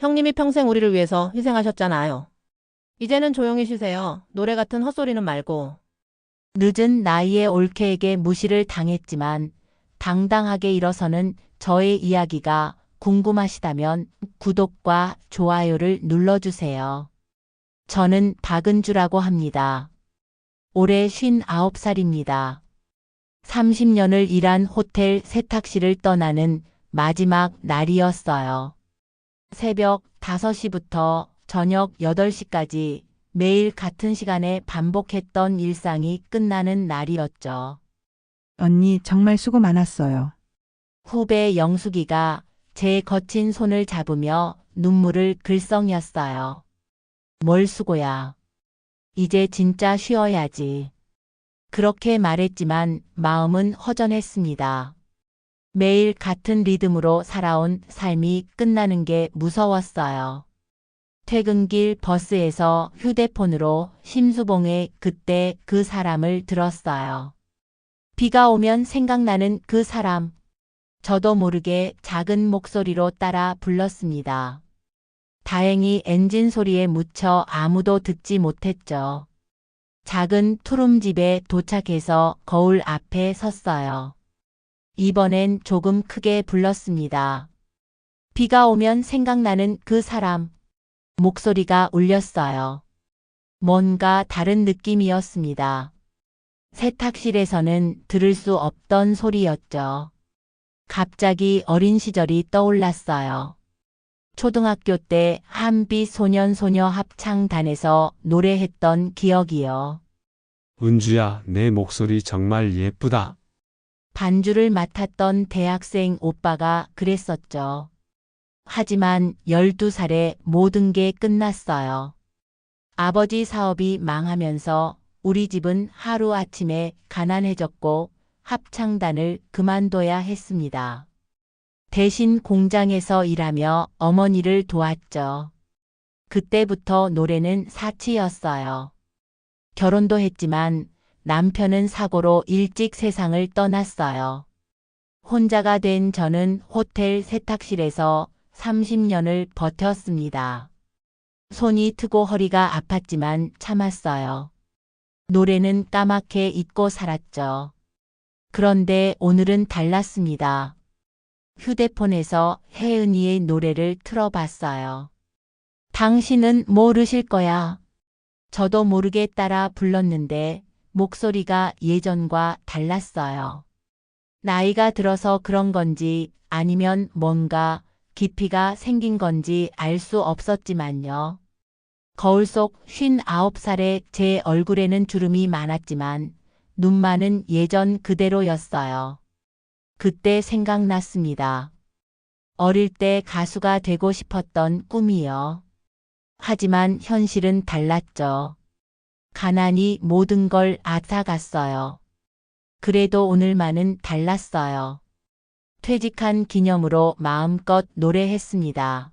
형님이 평생 우리를 위해서 희생하셨잖아요. 이제는 조용히 쉬세요. 노래 같은 헛소리는 말고. 늦은 나이에 올케에게 무시를 당했지만 당당하게 일어서는 저의 이야기가 궁금하시다면 구독과 좋아요를 눌러주세요. 저는 박은주라고 합니다. 올해 59살입니다. 30년을 일한 호텔 세탁실을 떠나는 마지막 날이었어요. 새벽 5시부터 저녁 8시까지 매일 같은 시간에 반복했던 일상이 끝나는 날이었죠. 언니 정말 수고 많았어요. 후배 영숙이가 제 거친 손을 잡으며 눈물을 글썽였어요. 뭘 수고야. 이제 진짜 쉬어야지. 그렇게 말했지만 마음은 허전했습니다. 매일 같은 리듬으로 살아온 삶이 끝나는 게 무서웠어요. 퇴근길 버스에서 휴대폰으로 심수봉의 그때 그 사람을 들었어요. 비가 오면 생각나는 그 사람. 저도 모르게 작은 목소리로 따라 불렀습니다. 다행히 엔진 소리에 묻혀 아무도 듣지 못했죠. 작은 투룸집에 도착해서 거울 앞에 섰어요. 이번엔 조금 크게 불렀습니다. 비가 오면 생각나는 그 사람. 목소리가 울렸어요. 뭔가 다른 느낌이었습니다. 세탁실에서는 들을 수 없던 소리였죠. 갑자기 어린 시절이 떠올랐어요. 초등학교 때 한빛 소년소녀 합창단에서 노래했던 기억이요. 은주야, 내 목소리 정말 예쁘다. 반주를 맡았던 대학생 오빠가 그랬었죠. 하지만 12살에 모든 게 끝났어요. 아버지 사업이 망하면서 우리 집은 하루아침에 가난해졌고 합창단을 그만둬야 했습니다. 대신 공장에서 일하며 어머니를 도왔죠. 그때부터 노래는 사치였어요. 결혼도 했지만 남편은 사고로 일찍 세상을 떠났어요. 혼자가 된 저는 호텔 세탁실에서 30년을 버텼습니다. 손이 트고 허리가 아팠지만 참았어요. 노래는 까맣게 잊고 살았죠. 그런데 오늘은 달랐습니다. 휴대폰에서 혜은이의 노래를 틀어봤어요. 당신은 모르실 거야. 저도 모르게 따라 불렀는데 목소리가 예전과 달랐어요. 나이가 들어서 그런 건지 아니면 뭔가 깊이가 생긴 건지 알 수 없었지만요. 거울 속 59살의 제 얼굴에는 주름이 많았지만 눈만은 예전 그대로였어요. 그때 생각났습니다. 어릴 때 가수가 되고 싶었던 꿈이요. 하지만 현실은 달랐죠. 가난이 모든 걸 앗아갔어요. 그래도 오늘만은 달랐어요. 퇴직한 기념으로 마음껏 노래했습니다.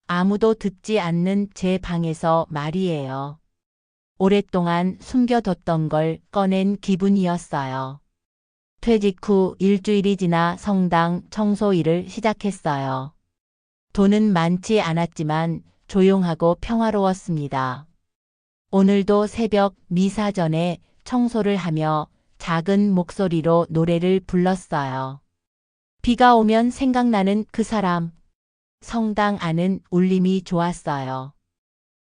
아무도 듣지 않는 제 방에서 말이에요. 오랫동안 숨겨뒀던 걸 꺼낸 기분이었어요. 퇴직 후 일주일이 지나 성당 청소 일을 시작했어요. 돈은 많지 않았지만 조용하고 평화로웠습니다. 오늘도 새벽 미사 전에 청소를 하며 작은 목소리로 노래를 불렀어요. 비가 오면 생각나는 그 사람. 성당 안은 울림이 좋았어요.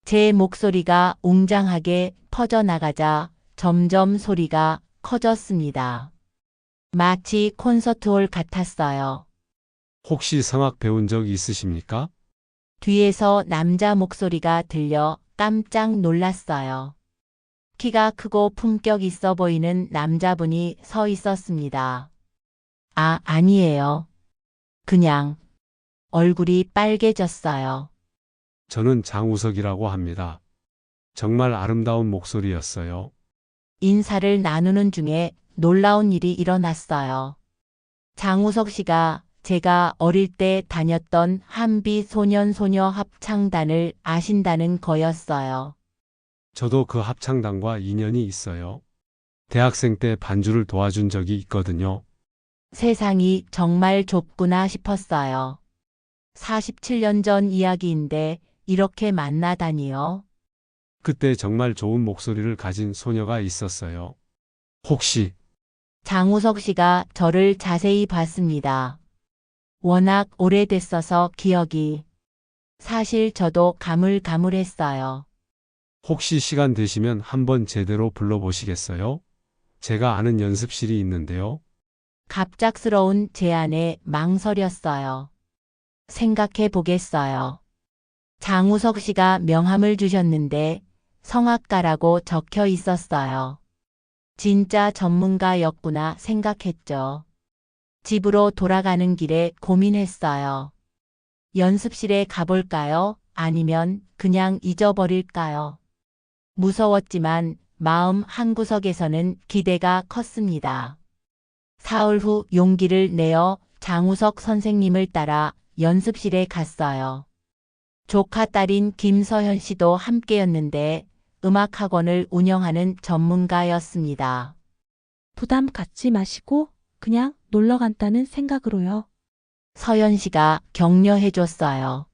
제 목소리가 웅장하게 퍼져나가자 점점 소리가 커졌습니다. 마치 콘서트홀 같았어요. 혹시 성악 배운 적 있으십니까? 뒤에서 남자 목소리가 들려 깜짝 놀랐어요. 키가 크고 품격 있어 보이는 남자분이 서 있었습니다. 아, 아니에요. 그냥 얼굴이 빨개졌어요. 저는 장우석이라고 합니다. 정말 아름다운 목소리였어요. 인사를 나누는 중에 놀라운 일이 일어났어요. 장우석 씨가 제가 어릴 때 다녔던 한빛 소년소녀 합창단을 아신다는 거였어요. 저도 그 합창단과 인연이 있어요. 대학생 때 반주를 도와준 적이 있거든요. 세상이 정말 좁구나 싶었어요. 47년 전 이야기인데 이렇게 만나다니요. 그때 정말 좋은 목소리를 가진 소녀가 있었어요. 혹시 장우석 씨가 저를 자세히 봤습니다. 워낙 오래됐어서 기억이. 사실 저도 가물가물했어요. 혹시 시간 되시면 한번 제대로 불러보시겠어요? 제가 아는 연습실이 있는데요. 갑작스러운 제안에 망설였어요. 생각해 보겠어요. 장우석 씨가 명함을 주셨는데 성악가라고 적혀 있었어요. 진짜 전문가였구나 생각했죠. 집으로 돌아가는 길에 고민했어요. 연습실에 가볼까요? 아니면 그냥 잊어버릴까요? 무서웠지만 마음 한구석에서는 기대가 컸습니다. 사흘 후 용기를 내어 장우석 선생님을 따라 연습실에 갔어요. 조카 딸인 김서현 씨도 함께였는데 음악학원을 운영하는 전문가였습니다. 부담 갖지 마시고 그냥 놀러 간다는 생각으로요. 서현 씨가 격려해 줬어요.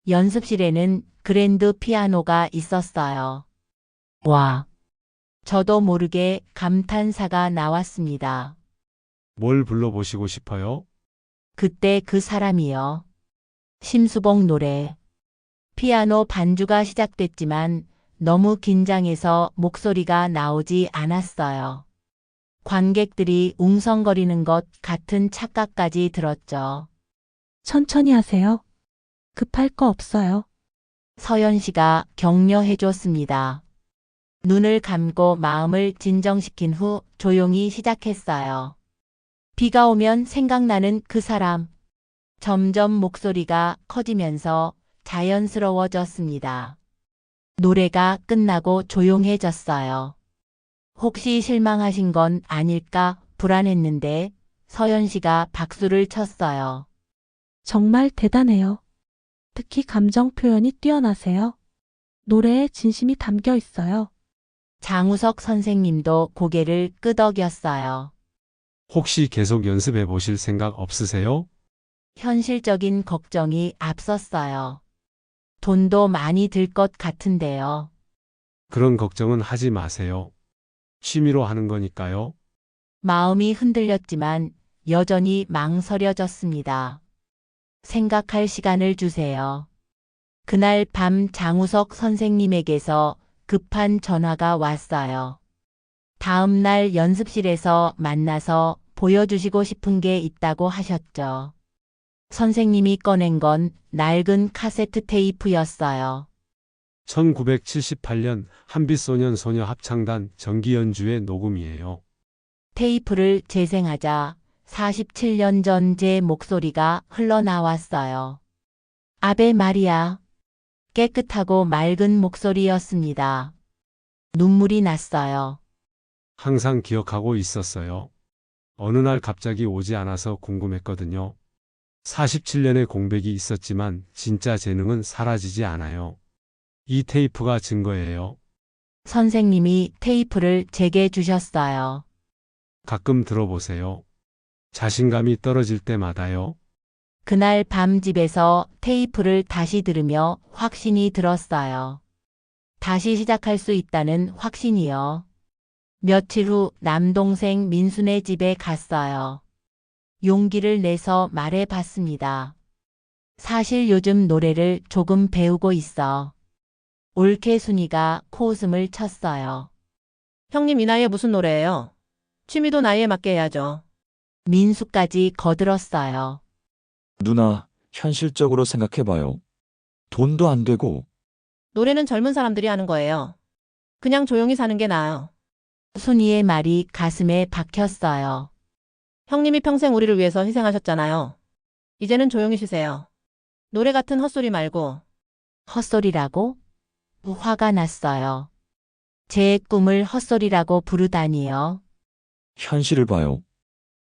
연습실에는 그랜드 피아노가 있었어요. 와! 저도 모르게 감탄사가 나왔습니다. 뭘 불러보시고 싶어요? 그때 그 사람이요. 심수봉 노래. 피아노 반주가 시작됐지만 너무 긴장해서 목소리가 나오지 않았어요. 관객들이 웅성거리는 것 같은 착각까지 들었죠. 천천히 하세요. 급할 거 없어요. 서연 씨가 격려해 줬습니다. 눈을 감고 마음을 진정시킨 후 조용히 시작했어요. 비가 오면 생각나는 그 사람. 점점 목소리가 커지면서 자연스러워졌습니다. 노래가 끝나고 조용해졌어요. 혹시 실망하신 건 아닐까 불안했는데 서연 씨가 박수를 쳤어요. 정말 대단해요. 특히 감정 표현이 뛰어나세요. 노래에 진심이 담겨 있어요. 장우석 선생님도 고개를 끄덕였어요. 혹시 계속 연습해 보실 생각 없으세요? 현실적인 걱정이 앞섰어요. 돈도 많이 들 것 같은데요. 그런 걱정은 하지 마세요. 취미로 하는 거니까요. 마음이 흔들렸지만 여전히 망설여졌습니다. 생각할 시간을 주세요. 그날 밤 장우석 선생님에게서 급한 전화가 왔어요. 다음 날 연습실에서 만나서 보여주시고 싶은 게 있다고 하셨죠. 선생님이 꺼낸 건 낡은 카세트 테이프였어요. 1978년 한빛소년 소녀 합창단 정기 연주의 녹음이에요. 테이프를 재생하자 47년 전 제 목소리가 흘러나왔어요. 아베 마리아. 깨끗하고 맑은 목소리였습니다. 눈물이 났어요. 항상 기억하고 있었어요. 어느 날 갑자기 오지 않아서 궁금했거든요. 47년의 공백이 있었지만 진짜 재능은 사라지지 않아요. 이 테이프가 증거예요. 선생님이 테이프를 제게 주셨어요. 가끔 들어보세요. 자신감이 떨어질 때마다요. 그날 밤 집에서 테이프를 다시 들으며 확신이 들었어요. 다시 시작할 수 있다는 확신이요. 며칠 후 남동생 민순의 집에 갔어요. 용기를 내서 말해봤습니다. 사실 요즘 노래를 조금 배우고 있어. 올케 순이가 코웃음을 쳤어요. 형님 이 나이에 무슨 노래예요? 취미도 나이에 맞게 해야죠. 민수까지 거들었어요. 누나, 현실적으로 생각해봐요. 돈도 안 되고, 노래는 젊은 사람들이 하는 거예요. 그냥 조용히 사는 게 나아요. 순이의 말이 가슴에 박혔어요. 형님이 평생 우리를 위해서 희생하셨잖아요. 이제는 조용히 쉬세요. 노래 같은 헛소리 말고. 헛소리라고? 화가 났어요. 제 꿈을 헛소리라고 부르다니요. 현실을 봐요.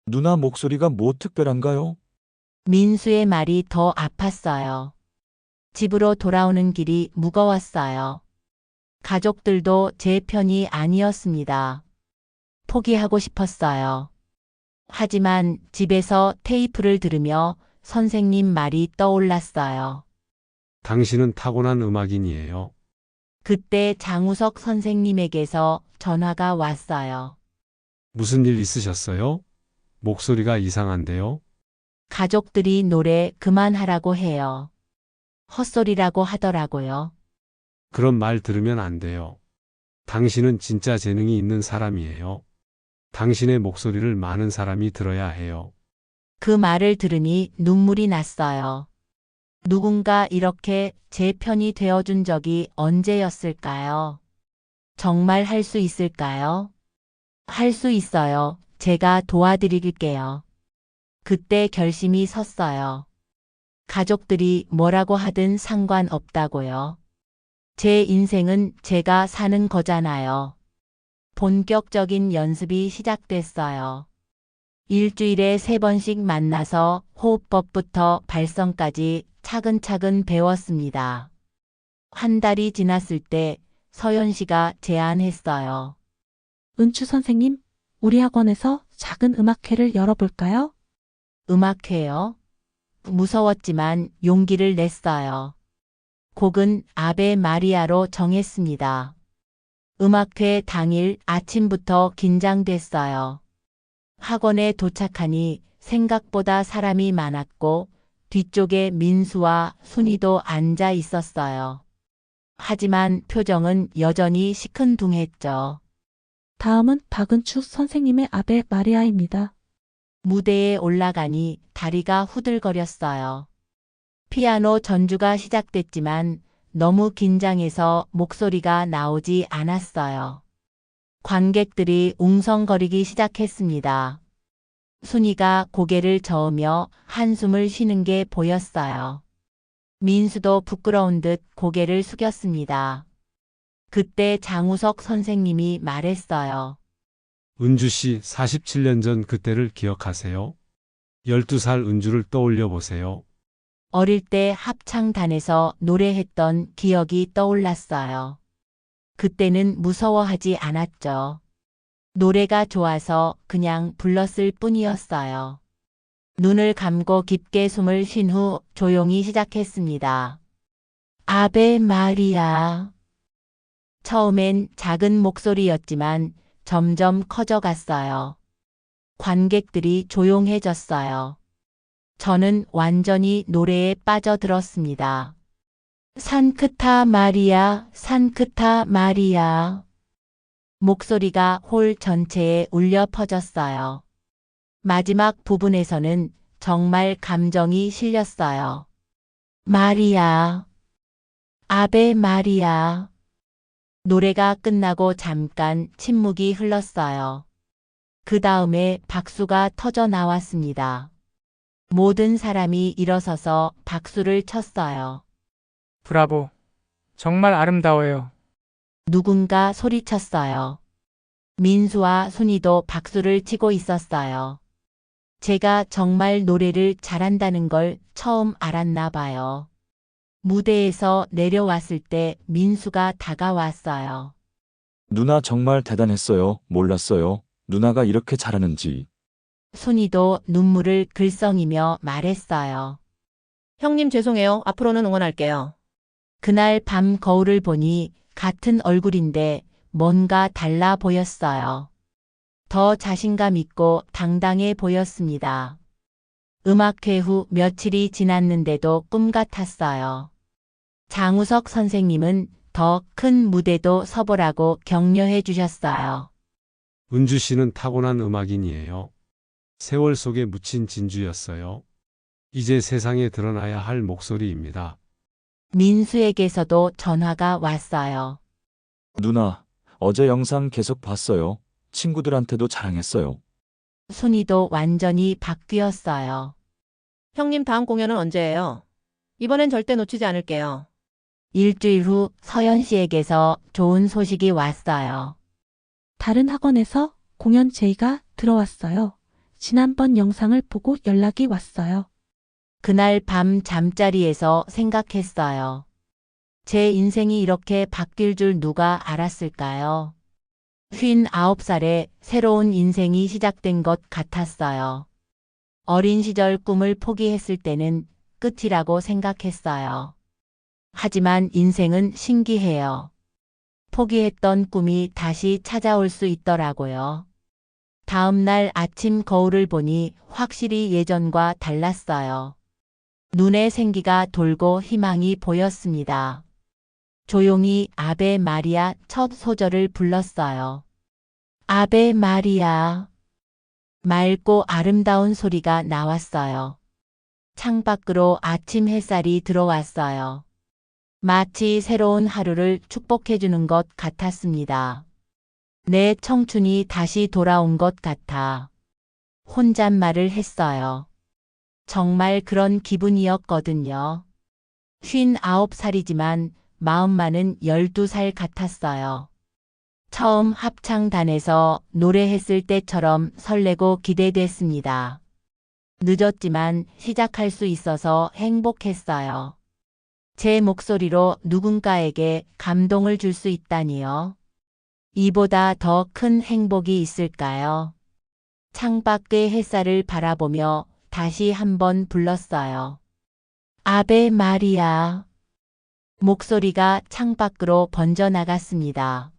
누나 목소리가 뭐 특별한가요? 민수의 말이 더 아팠어요. 집으로 돌아오는 길이 무거웠어요. 가족들도 제 편이 아니었습니다. 포기하고 싶었어요. 하지만 집에서 테이프를 들으며 선생님 말이 떠올랐어요. 당신은 타고난 음악인이에요. 그때 장우석 선생님에게서 전화가 왔어요. 무슨 일 있으셨어요? 목소리가 이상한데요? 가족들이 노래 그만하라고 해요. 헛소리라고 하더라고요. 그런 말 들으면 안 돼요. 당신은 진짜 재능이 있는 사람이에요. 당신의 목소리를 많은 사람이 들어야 해요. 그 말을 들으니 눈물이 났어요. 누군가 이렇게 제 편이 되어준 적이 언제였을까요? 정말 할 수 있을까요? 할 수 있어요. 제가 도와드릴게요. 그때 결심이 섰어요. 가족들이 뭐라고 하든 상관없다고요. 제 인생은 제가 사는 거잖아요. 본격적인 연습이 시작됐어요. 일주일에 3번씩 만나서 호흡법부터 발성까지 차근차근 배웠습니다. 한 달이 지났을 때 서연 씨가 제안했어요. 은추 선생님, 우리 학원에서 작은 음악회를 열어볼까요? 음악회요? 무서웠지만 용기를 냈어요. 곡은 아베 마리아로 정했습니다. 음악회 당일 아침부터 긴장됐어요. 학원에 도착하니 생각보다 사람이 많았고 뒤쪽에 민수와 순이도 앉아 있었어요. 하지만 표정은 여전히 시큰둥했죠. 다음은 박은추 선생님의 아베 마리아입니다. 무대에 올라가니 다리가 후들거렸어요. 피아노 전주가 시작됐지만 너무 긴장해서 목소리가 나오지 않았어요. 관객들이 웅성거리기 시작했습니다. 순이가 고개를 저으며 한숨을 쉬는 게 보였어요. 민수도 부끄러운 듯 고개를 숙였습니다. 그때 장우석 선생님이 말했어요. 은주 씨 47년 전 그때를 기억하세요? 12살 은주를 떠올려 보세요. 어릴 때 합창단에서 노래했던 기억이 떠올랐어요. 그때는 무서워하지 않았죠. 노래가 좋아서 그냥 불렀을 뿐이었어요. 눈을 감고 깊게 숨을 쉰 후 조용히 시작했습니다. 아베 마리아. 처음엔 작은 목소리였지만 점점 커져갔어요. 관객들이 조용해졌어요. 저는 완전히 노래에 빠져들었습니다. 산크타 마리아, 산크타 마리아. 목소리가 홀 전체에 울려 퍼졌어요. 마지막 부분에서는 정말 감정이 실렸어요. 마리아, 아베 마리아. 노래가 끝나고 잠깐 침묵이 흘렀어요. 그 다음에 박수가 터져 나왔습니다. 모든 사람이 일어서서 박수를 쳤어요. 브라보. 정말 아름다워요. 누군가 소리쳤어요. 민수와 순이도 박수를 치고 있었어요. 제가 정말 노래를 잘한다는 걸 처음 알았나 봐요. 무대에서 내려왔을 때 민수가 다가왔어요. 누나 정말 대단했어요. 몰랐어요. 누나가 이렇게 잘하는지. 순이도 눈물을 글썽이며 말했어요. 형님 죄송해요. 앞으로는 응원할게요. 그날 밤 거울을 보니 같은 얼굴인데 뭔가 달라 보였어요. 더 자신감 있고 당당해 보였습니다. 음악회 후 며칠이 지났는데도 꿈 같았어요. 장우석 선생님은 더 큰 무대도 서보라고 격려해 주셨어요. 은주 씨는 타고난 음악인이에요. 세월 속에 묻힌 진주였어요. 이제 세상에 드러나야 할 목소리입니다. 민수에게서도 전화가 왔어요. 누나, 어제 영상 계속 봤어요. 친구들한테도 자랑했어요. 순이도 완전히 바뀌었어요. 형님 다음 공연은 언제예요? 이번엔 절대 놓치지 않을게요. 일주일 후 서연 씨에게서 좋은 소식이 왔어요. 다른 학원에서 공연 제의가 들어왔어요. 지난번 영상을 보고 연락이 왔어요. 그날 밤 잠자리에서 생각했어요. 제 인생이 이렇게 바뀔 줄 누가 알았을까요? 59살에 새로운 인생이 시작된 것 같았어요. 어린 시절 꿈을 포기했을 때는 끝이라고 생각했어요. 하지만 인생은 신기해요. 포기했던 꿈이 다시 찾아올 수 있더라고요. 다음 날 아침 거울을 보니 확실히 예전과 달랐어요. 눈에 생기가 돌고 희망이 보였습니다. 조용히 아베 마리아 첫 소절을 불렀어요. 아베 마리아. 맑고 아름다운 소리가 나왔어요. 창밖으로 아침 햇살이 들어왔어요. 마치 새로운 하루를 축복해주는 것 같았습니다. 내 청춘이 다시 돌아온 것 같아. 혼잣말을 했어요. 정말 그런 기분이었거든요. 59살이지만 마음만은 12살 같았어요. 처음 합창단에서 노래했을 때처럼 설레고 기대됐습니다. 늦었지만 시작할 수 있어서 행복했어요. 제 목소리로 누군가에게 감동을 줄 수 있다니요. 이보다 더 큰 행복이 있을까요? 창밖의 햇살을 바라보며 다시 한번 불렀어요. 아베 마리아. 목소리가 창밖으로 번져나갔습니다.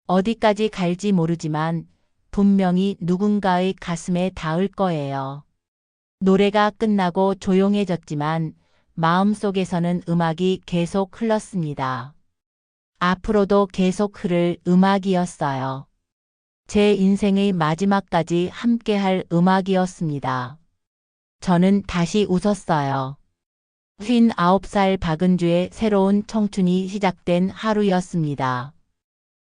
어디까지 갈지 모르지만 분명히 누군가의 가슴에 닿을 거예요. 노래가 끝나고 조용해졌지만 마음속에서는 음악이 계속 흘렀습니다. 앞으로도 계속 흐를 음악이었어요. 제 인생의 마지막까지 함께할 음악이었습니다. 저는 다시 웃었어요. 59살 박은주의 새로운 청춘이 시작된 하루였습니다.